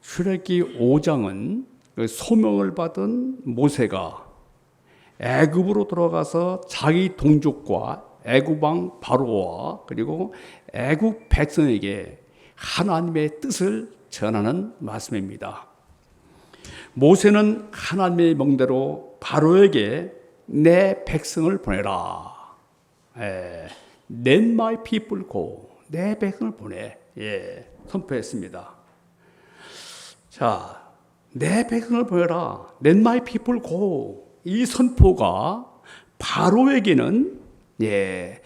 출애굽기 5장은 소명을 받은 모세가 애굽으로 들어가서 자기 동족과 애굽 왕 바로와 그리고 애굽 백성에게 하나님의 뜻을 전하는 말씀입니다. 모세는 하나님의 명대로 바로에게 내 백성을 보내라. Let my people go. 내 백성을 보내. 선포했습니다. 자, 내 백성을 보내라. Let my people go. 이 선포가 바로에게는 내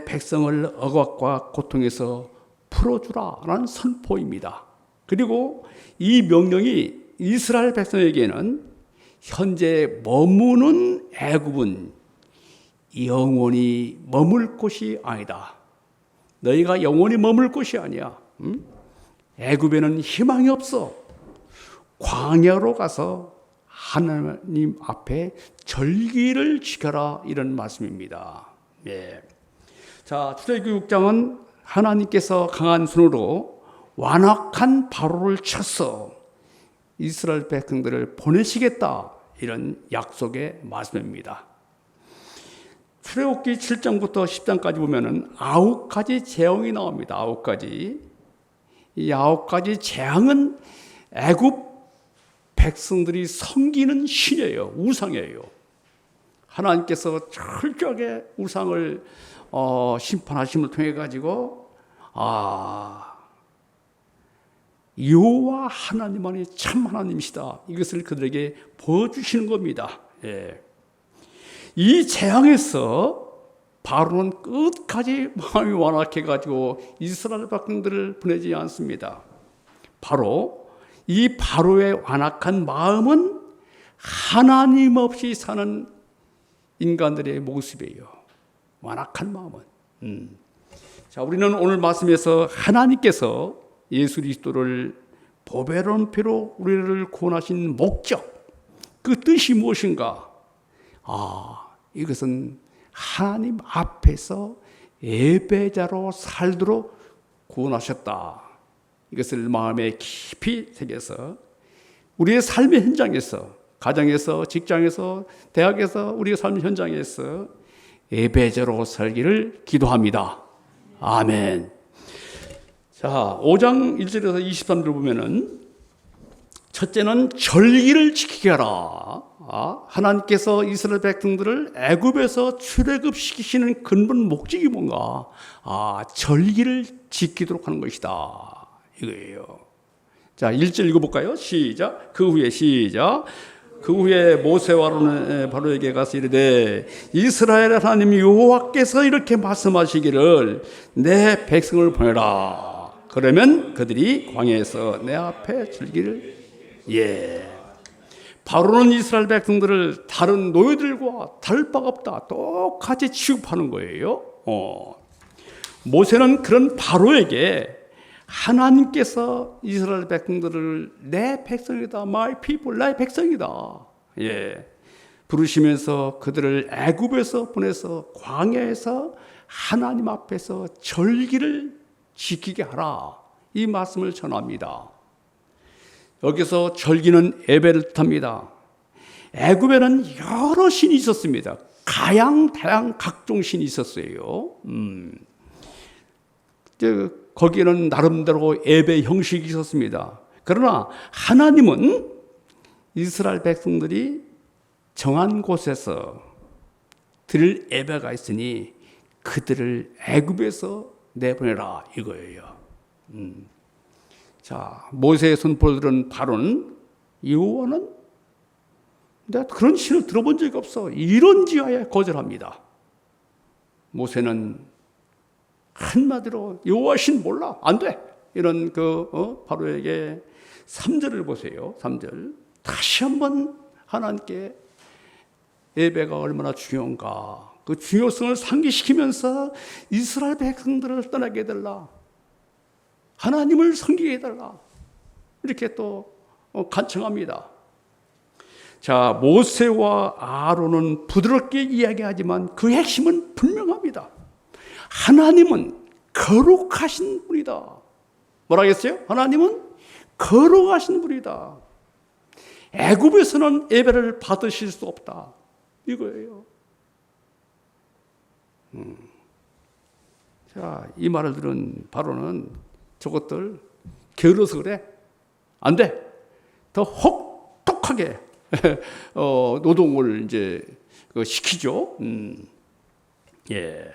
백성을 억압과 고통에서 풀어주라라는 선포입니다. 그리고 이 명령이 이스라엘 백성에게는 현재 머무는 애굽은 영원히 머물 곳이 아니다. 너희가 영원히 머물 곳이 아니야. 애굽에는 희망이 없어. 광야로 가서 하나님 앞에 절기를 지켜라, 이런 말씀입니다. 자, 출애굽기 6장은 하나님께서 강한 손으로 완악한 바로를 쳐서 이스라엘 백성들을 보내시겠다, 이런 약속의 말씀입니다. 출애굽기 7장부터 10장까지 보면은 9가지 재앙이 나옵니다. 9가지. 이 9가지 재앙은 애굽 백성들이 섬기는 신이에요. 우상이에요. 하나님께서 철저하게 우상을 심판하심을 통해 가지고 여호와 하나님만이 참 하나님이시다, 이것을 그들에게 보여주시는 겁니다. 이 재앙에서 바로는 끝까지 마음이 완악해 가지고 이스라엘 백성들을 보내지 않습니다. 바로 이 바로의 완악한 마음은 하나님 없이 사는 인간들의 모습이에요. 완악한 마음은. 자, 우리는 오늘 말씀에서 하나님께서 예수 그리스도를 보배로운 피로 우리를 구원하신 목적, 그 뜻이 무엇인가? 이것은 하나님 앞에서 예배자로 살도록 구원하셨다. 이것을 마음에 깊이 새겨서 우리의 삶의 현장에서, 가정에서, 직장에서, 대학에서, 우리의 삶의 현장에서 예배자로 살기를 기도합니다. 아멘. 자, 5장 1절에서 23절을 보면은 첫째는 절기를 지키게 하라. 하나님께서 이스라엘 백성들을 애굽에서 출애굽시키시는 근본 목적이 뭔가? 절기를 지키도록 하는 것이다, 이거예요. 자, 1절 읽어볼까요? 시작. 그 후에 모세와 아론은 바로에게 가서 이르되 이스라엘 하나님 여호와께서 이렇게 말씀하시기를 내 백성을 보내라. 그러면 그들이 광야에서 내 앞에 절기를 바로는 이스라엘 백성들을 다른 노예들과 다를 바가 없다, 똑같이 취급하는 거예요. 모세는 그런 바로에게 하나님께서 이스라엘 백성들을 내 백성이다, my people, 나의 백성이다, 부르시면서 그들을 애굽에서 보내서 광야에서 하나님 앞에서 절기를 지키게 하라, 이 말씀을 전합니다. 여기서 절기는 예배를 뜻합니다. 애굽에는 여러 신이 있었습니다. 다양 각종 신이 있었어요. 거기에는 나름대로 예배 형식이 있었습니다. 그러나 하나님은 이스라엘 백성들이 정한 곳에서 드릴 예배가 있으니 그들을 애굽에서 내보내라, 이거예요. 자, 모세의 선포를 들은 바로는 여호와는 내가 그런 신을 들어본 적이 없어, 이런지하에 거절합니다. 모세는 한마디로 여호와 신 몰라, 안 돼, 이런 바로에게 3절을 보세요. 3절. 다시 한번 하나님께 예배가 얼마나 중요한가, 그 중요성을 상기시키면서 이스라엘 백성들을 떠나게 해달라, 하나님을 섬기게 해달라, 이렇게 또 간청합니다. 자, 모세와 아론은 부드럽게 이야기하지만 그 핵심은 분명합니다. 하나님은 거룩하신 분이다. 뭐라 했어요? 하나님은 걸어가신 분이다. 애굽에서는 예배를 받으실 수 없다. 이거예요. 자, 이 말을 들은 바로는 저것들 게을러서 그래. 안 돼. 더 혹독하게 노동을 이제 시키죠. 예.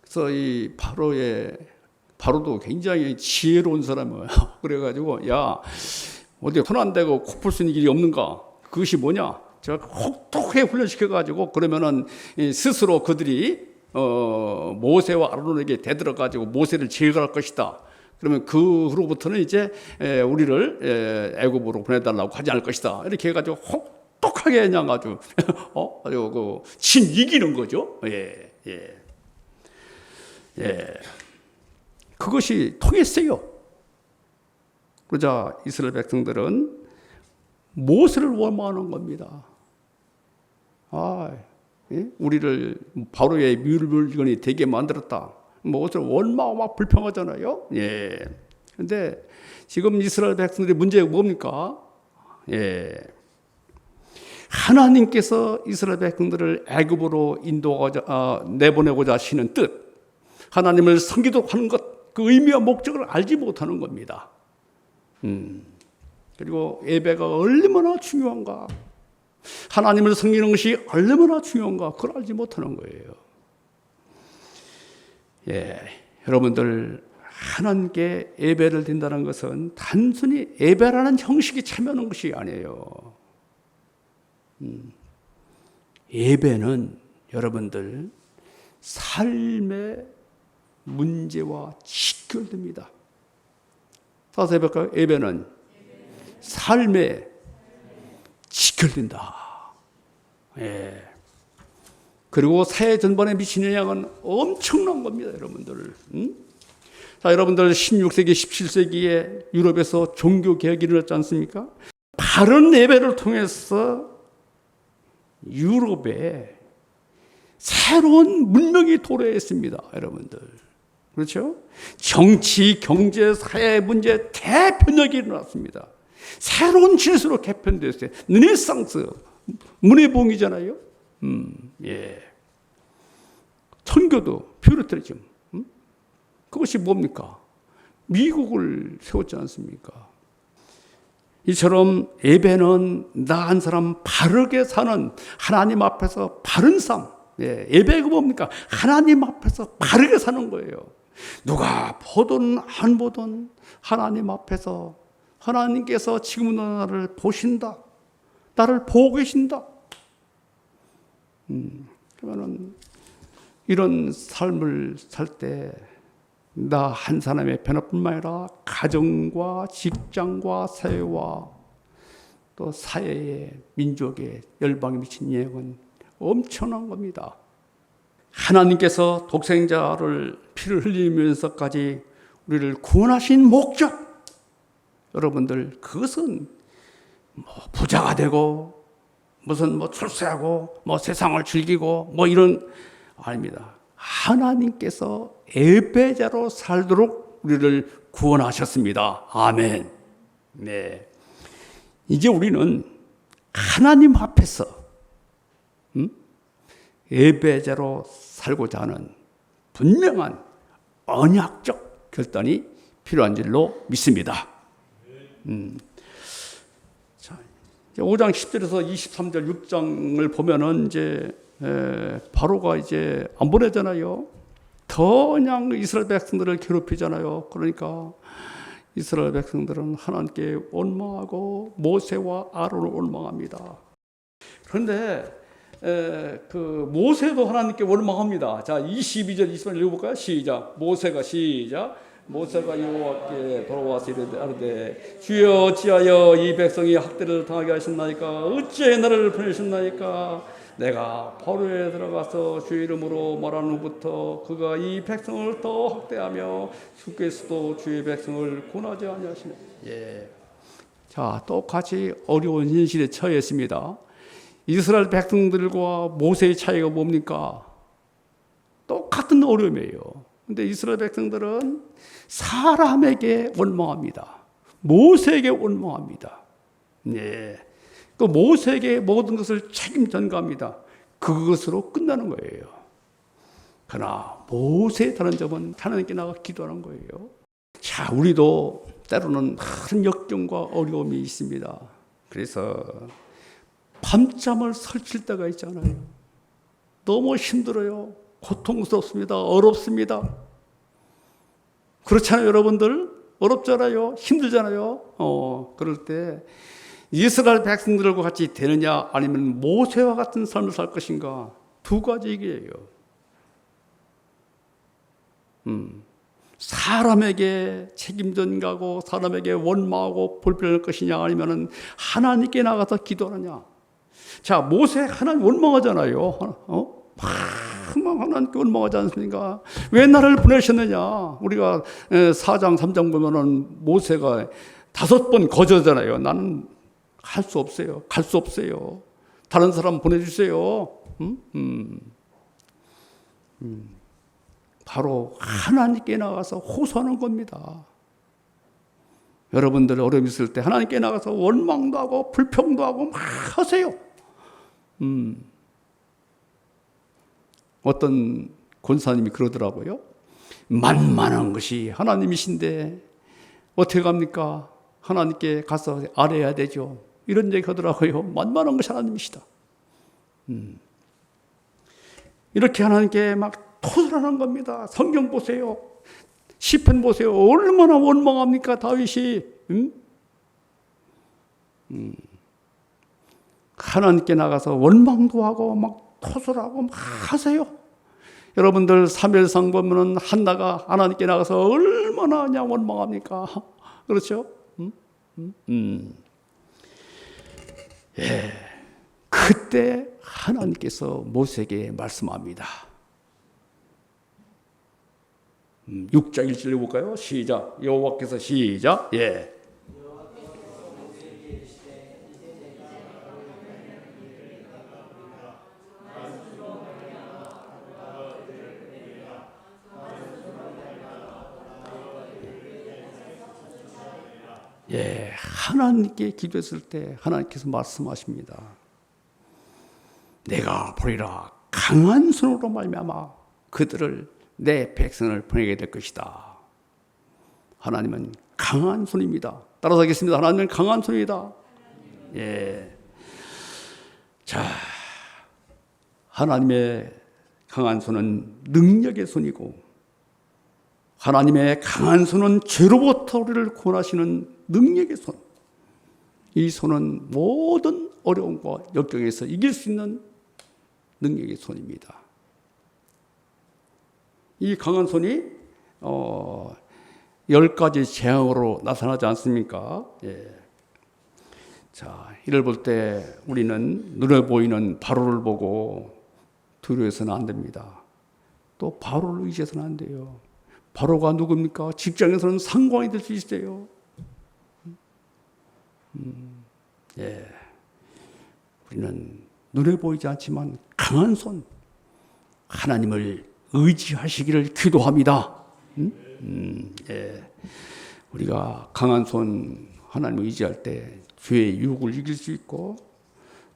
그래서 이 바로도 굉장히 지혜로운 사람이에요. 그래가지고 야 어디 손 안 대고 코 풀 수 있는 길이 없는가? 그것이 뭐냐? 제가 혹독하게 훈련시켜가지고 그러면은 스스로 그들이 모세와 아론에게 대들어가지고 모세를 제거할 것이다. 그러면 그로부터는 이제 우리를 애굽으로 보내달라고 하지 않을 것이다. 이렇게 해가지고 혹독하게 그냥 아주 아주 진 이기는 거죠. 예. 그것이 통했어요. 그러자 이스라엘 백성들은 모세를 원망하는 겁니다. 우리를 바로의 뮬물건이 되게 만들었다. 모세를 원망하고 막 불평하잖아요. 예. 근데 지금 이스라엘 백성들의 문제가 뭡니까? 예. 하나님께서 이스라엘 백성들을 애굽으로 내보내고자 하시는 뜻, 하나님을 섬기도록 하는 것, 그 의미와 목적을 알지 못하는 겁니다. 그리고 예배가 얼마나 중요한가, 하나님을 섬기는 것이 얼마나 중요한가, 그걸 알지 못하는 거예요. 예, 여러분들 하나님께 예배를 드린다는 것은 단순히 예배라는 형식에 참여하는 것이 아니에요. 예배는 여러분들 삶의 문제와 직결됩니다. 다시 해볼까요? 예배는 삶에 직결된다. 예. 그리고 사회 전반에 미치는 영향은 엄청난 겁니다, 여러분들. 자, 여러분들 16세기, 17세기에 유럽에서 종교 개혁이 일어났지 않습니까? 바른 예배를 통해서 유럽에 새로운 문명이 도래했습니다, 여러분들. 그렇죠? 정치, 경제, 사회 문제 대변혁이 일어났습니다. 새로운 질서로 개편됐어요. 르네상스, 문해봉이잖아요. 예. 천교도 퓨리터리즘. 그것이 뭡니까? 미국을 세웠지 않습니까? 이처럼 예배는 나 한 사람 바르게 사는 하나님 앞에서 바른 삶. 예, 예배가 뭡니까? 하나님 앞에서 바르게 사는 거예요. 누가 보든 안 보든 하나님 앞에서 하나님께서 지금 나를 보신다. 나를 보고 계신다. 그러면은 이런 삶을 살 때 나 한 사람의 변화뿐만 아니라 가정과 직장과 사회와 또 사회의 민족의 열방에 미친 영향은 엄청난 겁니다. 하나님께서 독생자를 피를 흘리면서까지 우리를 구원하신 목적, 여러분들 그것은 부자가 되고 무슨 출세하고 세상을 즐기고 이런 아닙니다. 하나님께서 예배자로 살도록 우리를 구원하셨습니다. 아멘. 네. 이제 우리는 하나님 앞에서 예배자로 살고자 하는 분명한 언약적 결단이 필요한 줄로 믿습니다. 자, 5장 10절에서 23절 6장을 보면은 이제 바로가 이제 안 보내잖아요. 더 그냥 이스라엘 백성들을 괴롭히잖아요. 그러니까 이스라엘 백성들은 하나님께 원망하고 모세와 아론을 원망합니다. 그런데 그 모세도 하나님께 원망합니다. 자, 22절 23절 읽어볼까요? 시작. 모세가 여호와께 돌아와서 이르되 주여 어찌하여 이 백성이 학대를 당하게 하셨나이까? 어찌하여 나를 보내셨나이까? 내가 바로에 들어가서 주의 이름으로 말한 후부터 그가 이 백성을 더 학대하며 주께서도 주의 백성을 구원하지 아니하시네. 예. 자, 똑같이 어려운 현실에 처했습니다. 이스라엘 백성들과 모세의 차이가 뭡니까? 똑같은 어려움이에요. 근데 이스라엘 백성들은 사람에게 원망합니다. 모세에게 원망합니다. 네. 그 모세에게 모든 것을 책임 전가합니다. 그것으로 끝나는 거예요. 그러나 모세의 다른 점은 하나님께 나가 기도하는 거예요. 자, 우리도 때로는 큰 역경과 어려움이 있습니다. 그래서 밤잠을 설칠 때가 있잖아요. 너무 힘들어요. 고통스럽습니다. 어렵습니다. 그렇잖아요, 여러분들? 어렵잖아요. 힘들잖아요. 그럴 때 이스라엘 백성들과 같이 되느냐 아니면 모세와 같은 삶을 살 것인가, 두 가지 얘기예요. 사람에게 책임 전가하고 사람에게 원망하고 불평할 것이냐 아니면 하나님께 나가서 기도하느냐. 자, 모세 하나님 원망하잖아요. 하나님께 원망하지 않습니까? 왜 나를 보내셨느냐. 우리가 4장 3장 보면은 모세가 5번 거절하잖아요. 나는 할 수 없어요. 갈 수 없어요. 다른 사람 보내주세요. 바로 하나님께 나가서 호소하는 겁니다. 여러분들 어려움 있을 때 하나님께 나가서 원망도 하고 불평도 하고 막 하세요. 어떤 권사님이 그러더라고요. 만만한 것이 하나님이신데 어떻게 합니까? 하나님께 가서 아뢰야 되죠. 이런 얘기 하더라고요. 만만한 것이 하나님이시다. 이렇게 하나님께 막 토설하는 겁니다. 성경 보세요. 시편 보세요. 얼마나 원망합니까, 다윗이. 하나님께 나가서 원망도 하고 막 토설하고 막 하세요. 여러분들 사무엘상 보면은 한나가 하나님께 나가서 얼마나 그냥 원망합니까? 그렇죠? 예. 그때 하나님께서 모세에게 말씀합니다. 6장 1절 해볼까요? 시작. 여호와께서 시작. 예. 예, 하나님께 기도했을 때 하나님께서 말씀하십니다. 내가 보리라 강한 손으로 말미암아 그들을 내 백성을 보내게 될 것이다. 하나님은 강한 손입니다. 따라서 하겠습니다. 하나님은 강한 손이다. 예. 자, 하나님의 강한 손은 능력의 손이고 하나님의 강한 손은 죄로부터 우리를 구원하시는 능력의 손. 이 손은 모든 어려움과 역경에서 이길 수 있는 능력의 손입니다. 이 강한 손이 10가지 재앙으로 나타나지 않습니까? 예. 자, 이를 볼 때 우리는 눈에 보이는 바로를 보고 두려워해서는 안 됩니다. 또 바로를 의지해서는 안 돼요. 바로가 누굽니까? 직장에서는 상관이 될 수 있어요. 예. 우리는 눈에 보이지 않지만 강한 손, 하나님을 의지하시기를 기도합니다. 예. 우리가 강한 손, 하나님을 의지할 때 죄의 유혹을 이길 수 있고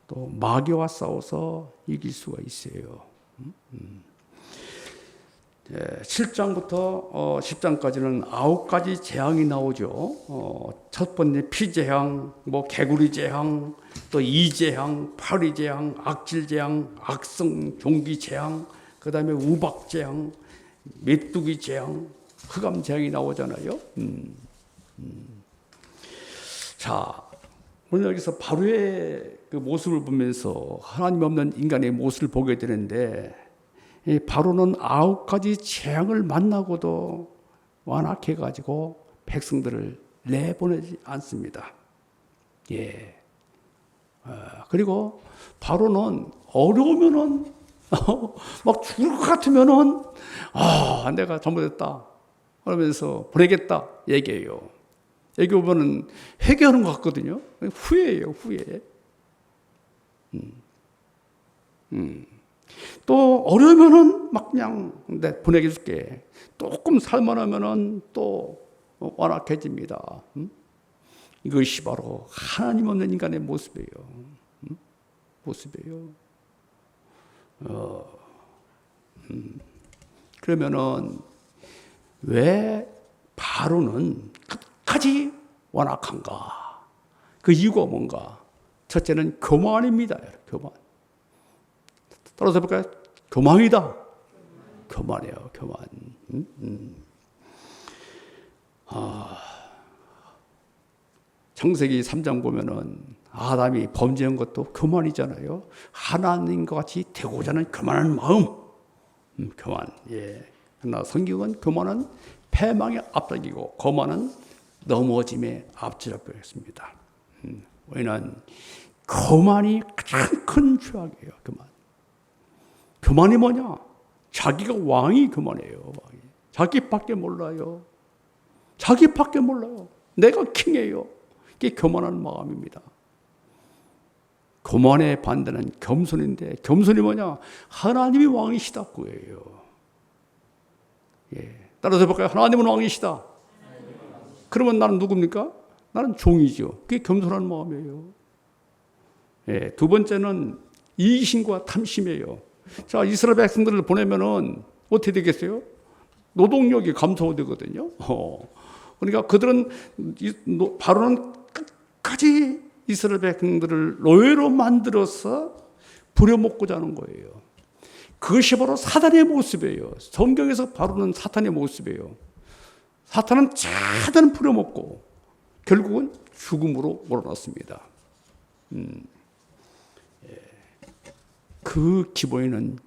또 마귀와 싸워서 이길 수가 있어요. 7장부터 10장까지는 9가지 재앙이 나오죠. 첫 번째 피재앙, 개구리 재앙, 또 이재앙, 파리 재앙, 악질 재앙, 악성 종기 재앙, 그 다음에 우박 재앙, 메뚜기 재앙, 흑암 재앙이 나오잖아요. 자, 오늘 여기서 바로의 그 모습을 보면서 하나님 없는 인간의 모습을 보게 되는데 바로는 9가지 재앙을 만나고도 완악해가지고 백성들을 내보내지 않습니다. 예. 그리고 바로는 어려우면은 막 죽을 것 같으면은 내가 잘못했다 그러면서 보내겠다 얘기해요. 여기 보면은 회개하는 것 같거든요. 후회예요, 후회. 또 어려우면은 막 그냥 내 보내게 줄게. 조금 살만하면은 또 완악해집니다. 이것이 바로 하나님 없는 인간의 모습이에요. 모습이에요. 그러면은 왜 바로는 끝까지 완악한가? 그 이유가 뭔가? 첫째는 교만입니다. 교만. 따라서 볼까요? 교만이다. 교만이에요. 교만. 창세기 3장 보면은 아담이 범죄한 것도 교만이잖아요. 하나님과 같이 되고자 하는 교만한 마음. 교만. 예. 그러나 성경은 교만은 패망의 앞닥이고 거만은 넘어짐의 앞지라고 했습니다. 왜냐하면 교만이 가장 큰 죄악이에요. 교만. 교만이 뭐냐? 자기가 왕이 교만해요. 자기밖에 몰라요. 자기밖에 몰라요. 내가 킹이에요. 이게 교만한 마음입니다. 교만의 반대는 겸손인데 겸손이 뭐냐? 하나님이 왕이시다 그거예요. 예. 따라서 볼까요? 하나님은 왕이시다. 그러면 나는 누굽니까? 나는 종이죠. 그게 겸손한 마음이에요. 예. 두 번째는 이기심과 탐심이에요. 자, 이스라엘 백성들을 보내면은 어떻게 되겠어요? 노동력이 감소되거든요. 그러니까 그들은 바로는 끝까지 이스라엘 백성들을 노예로 만들어서 부려먹고자 하는 거예요. 그것이 바로 사단의 모습이에요. 성경에서 바로는 사탄의 모습이에요. 사탄은 사단을 부려먹고 결국은 죽음으로 몰아넣습니다. 그 기본에는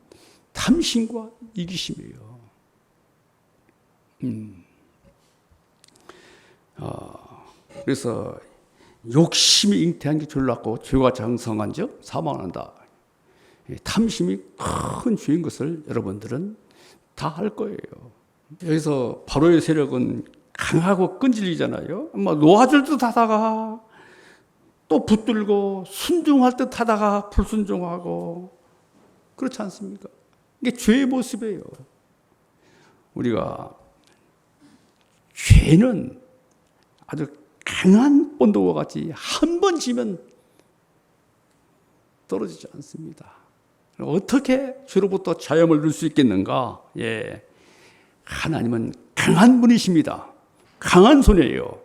탐심과 이기심이에요. 그래서 욕심이 잉태한 게 졸랐고 죄가 장성한 즉 사망한다. 탐심이 큰 죄인 것을 여러분들은 다 알 거예요. 여기서 바로의 세력은 강하고 끈질기잖아요. 놓아줄 듯 하다가 또 붙들고 순종할 듯 하다가 불순종하고 그렇지 않습니까? 이게 죄의 모습이에요. 우리가 죄는 아주 강한 본도와 같이 한 번 지면 떨어지지 않습니다. 어떻게 죄로부터 자유함을 누릴 수 있겠는가? 예, 하나님은 강한 분이십니다. 강한 손이에요.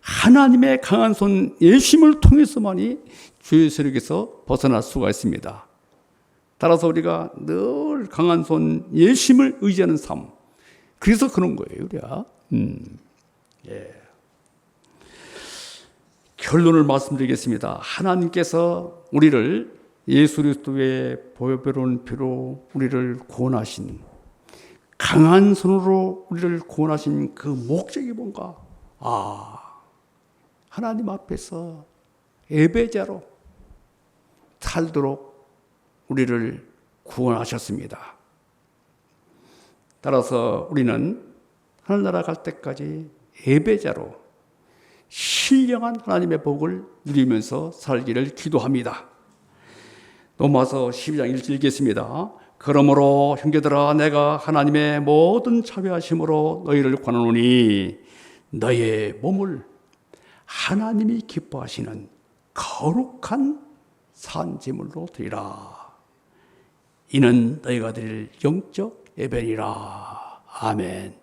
하나님의 강한 손 예수님을 통해서만이 죄의 세력에서 벗어날 수가 있습니다. 따라서 우리가 늘 강한 손 예수님을 의지하는 삶. 그래서 그런 거예요, 우리가. 예. 결론을 말씀드리겠습니다. 하나님께서 우리를 예수 그리스도의 보혈배로운 피로 우리를 구원하신 강한 손으로 우리를 구원하신 그 목적이 뭔가? 하나님 앞에서 예배자로 살도록 우리를 구원하셨습니다. 따라서 우리는 하늘나라 갈 때까지 예배자로 신령한 하나님의 복을 누리면서 살기를 기도합니다. 로마서 12장 1절 읽겠습니다. 그러므로 형제들아 내가 하나님의 모든 자비하심으로 너희를 권하노니 너의 몸을 하나님이 기뻐하시는 거룩한 산제물로 드리라. 이는 너희가 드릴 영적 예배니라. 아멘.